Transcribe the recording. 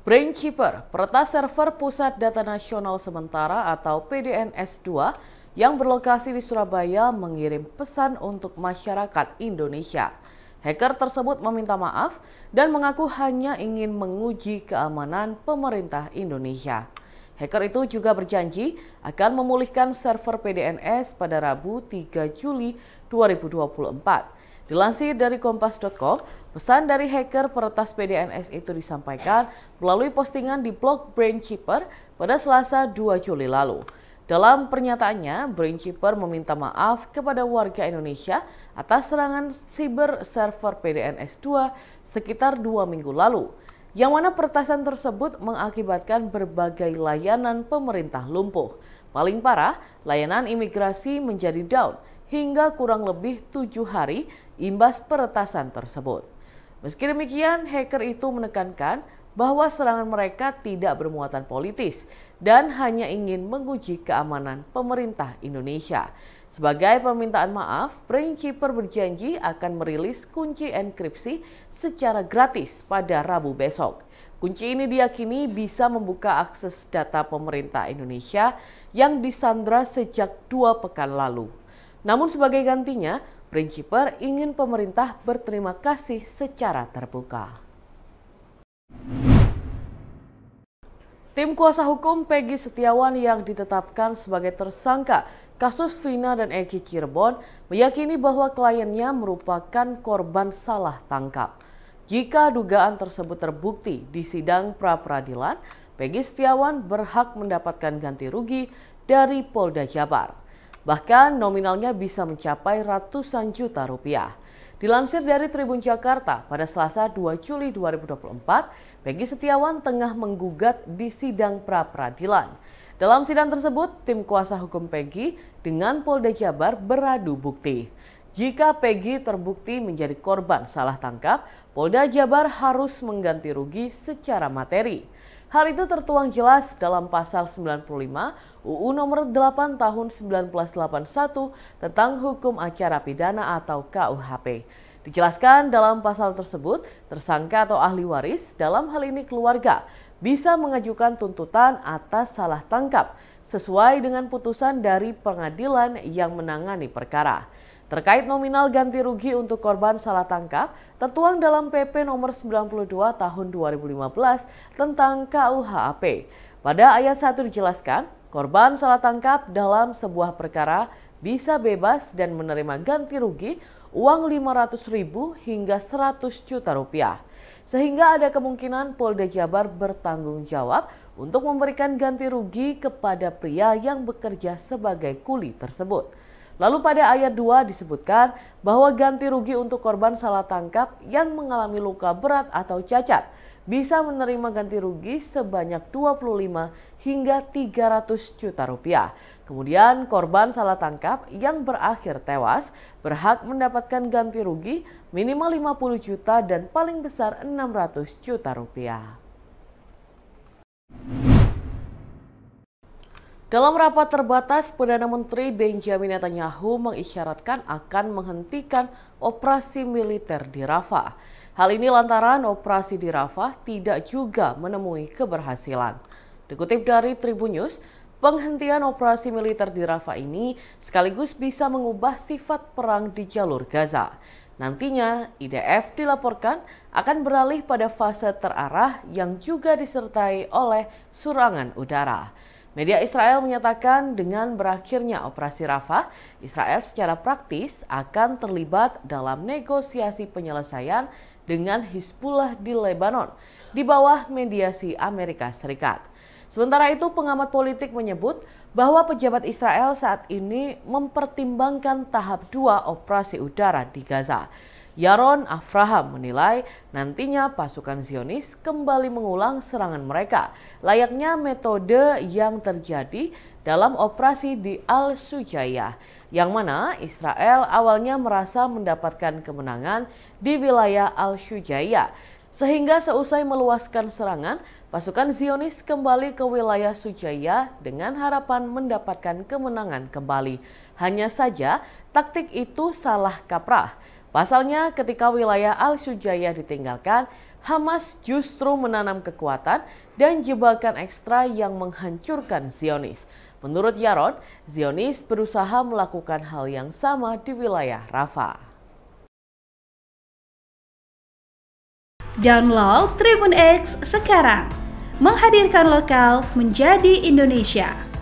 Brainkeeper, peretas server Pusat Data Nasional Sementara atau PDNS2 yang berlokasi di Surabaya mengirim pesan untuk masyarakat Indonesia. Hacker tersebut meminta maaf dan mengaku hanya ingin menguji keamanan pemerintah Indonesia. Hacker itu juga berjanji akan memulihkan server PDNS pada Rabu 3 Juli 2024. Dilansir dari kompas.com, pesan dari hacker peretas PDNS itu disampaikan melalui postingan di blog Brainkeeper pada Selasa 2 Juli lalu. Dalam pernyataannya, Brainkeeper meminta maaf kepada warga Indonesia atas serangan siber server PDNS2 sekitar 2 minggu lalu, yang mana peretasan tersebut mengakibatkan berbagai layanan pemerintah lumpuh. Paling parah, layanan imigrasi menjadi down hingga kurang lebih 7 hari imbas peretasan tersebut. Meski demikian, hacker itu menekankan bahwa serangan mereka tidak bermuatan politis dan hanya ingin menguji keamanan pemerintah Indonesia. Sebagai permintaan maaf, Brainkeeper berjanji akan merilis kunci enkripsi secara gratis pada Rabu besok. Kunci ini diyakini bisa membuka akses data pemerintah Indonesia yang disandra sejak 2 pekan lalu. Namun sebagai gantinya, Brainkeeper ingin pemerintah berterima kasih secara terbuka. Tim kuasa hukum Peggy Setiawan yang ditetapkan sebagai tersangka kasus Vina dan Eki Cirebon meyakini bahwa kliennya merupakan korban salah tangkap. Jika dugaan tersebut terbukti di sidang pra-peradilan, Peggy Setiawan berhak mendapatkan ganti rugi dari Polda Jabar. Bahkan nominalnya bisa mencapai ratusan juta rupiah. Dilansir dari Tribun Jakarta, pada Selasa 2 Juli 2024, Peggy Setiawan tengah menggugat di sidang pra-peradilan. Dalam sidang tersebut, tim kuasa hukum Peggy dengan Polda Jabar beradu bukti. Jika Peggy terbukti menjadi korban salah tangkap, Polda Jabar harus mengganti rugi secara materi. Hal itu tertuang jelas dalam pasal 95 UU nomor 8 tahun 1981 tentang hukum acara pidana atau KUHP. Dijelaskan dalam pasal tersebut, tersangka atau ahli waris, dalam hal ini keluarga, bisa mengajukan tuntutan atas salah tangkap sesuai dengan putusan dari pengadilan yang menangani perkara. Terkait nominal ganti rugi untuk korban salah tangkap, tertuang dalam PP nomor 92 tahun 2015 tentang KUHP. Pada ayat 1 dijelaskan, korban salah tangkap dalam sebuah perkara bisa bebas dan menerima ganti rugi uang 500.000 hingga 100 juta rupiah. Sehingga ada kemungkinan Polda Jabar bertanggung jawab untuk memberikan ganti rugi kepada pria yang bekerja sebagai kuli tersebut. Lalu pada ayat 2 disebutkan bahwa ganti rugi untuk korban salah tangkap yang mengalami luka berat atau cacat bisa menerima ganti rugi sebanyak 25 hingga 300 juta rupiah. Kemudian korban salah tangkap yang berakhir tewas berhak mendapatkan ganti rugi minimal 50 juta dan paling besar 600 juta rupiah. Dalam rapat terbatas, Perdana Menteri Benjamin Netanyahu mengisyaratkan akan menghentikan operasi militer di Rafah. Hal ini lantaran operasi di Rafah tidak juga menemui keberhasilan. Dikutip dari Tribun News, penghentian operasi militer di Rafah ini sekaligus bisa mengubah sifat perang di jalur Gaza. Nantinya, IDF dilaporkan akan beralih pada fase terarah yang juga disertai oleh serangan udara. Media Israel menyatakan dengan berakhirnya operasi Rafah, Israel secara praktis akan terlibat dalam negosiasi penyelesaian dengan Hizbullah di Lebanon di bawah mediasi Amerika Serikat. Sementara itu, pengamat politik menyebut bahwa pejabat Israel saat ini mempertimbangkan tahap 2 operasi udara di Gaza. Yaron Avraham menilai nantinya pasukan Zionis kembali mengulang serangan mereka, layaknya metode yang terjadi dalam operasi di Al-Shujayyah, yang mana Israel awalnya merasa mendapatkan kemenangan di wilayah Al-Shujayyah. Sehingga seusai meluaskan serangan, pasukan Zionis kembali ke wilayah Shujayyah dengan harapan mendapatkan kemenangan kembali. Hanya saja, taktik itu salah kaprah. Pasalnya, ketika wilayah Al-Shuja'iyah ditinggalkan, Hamas justru menanam kekuatan dan jebakan ekstra yang menghancurkan Zionis. Menurut Yaron, Zionis berusaha melakukan hal yang sama di wilayah Rafah. Download Tribun X sekarang, menghadirkan lokal menjadi Indonesia.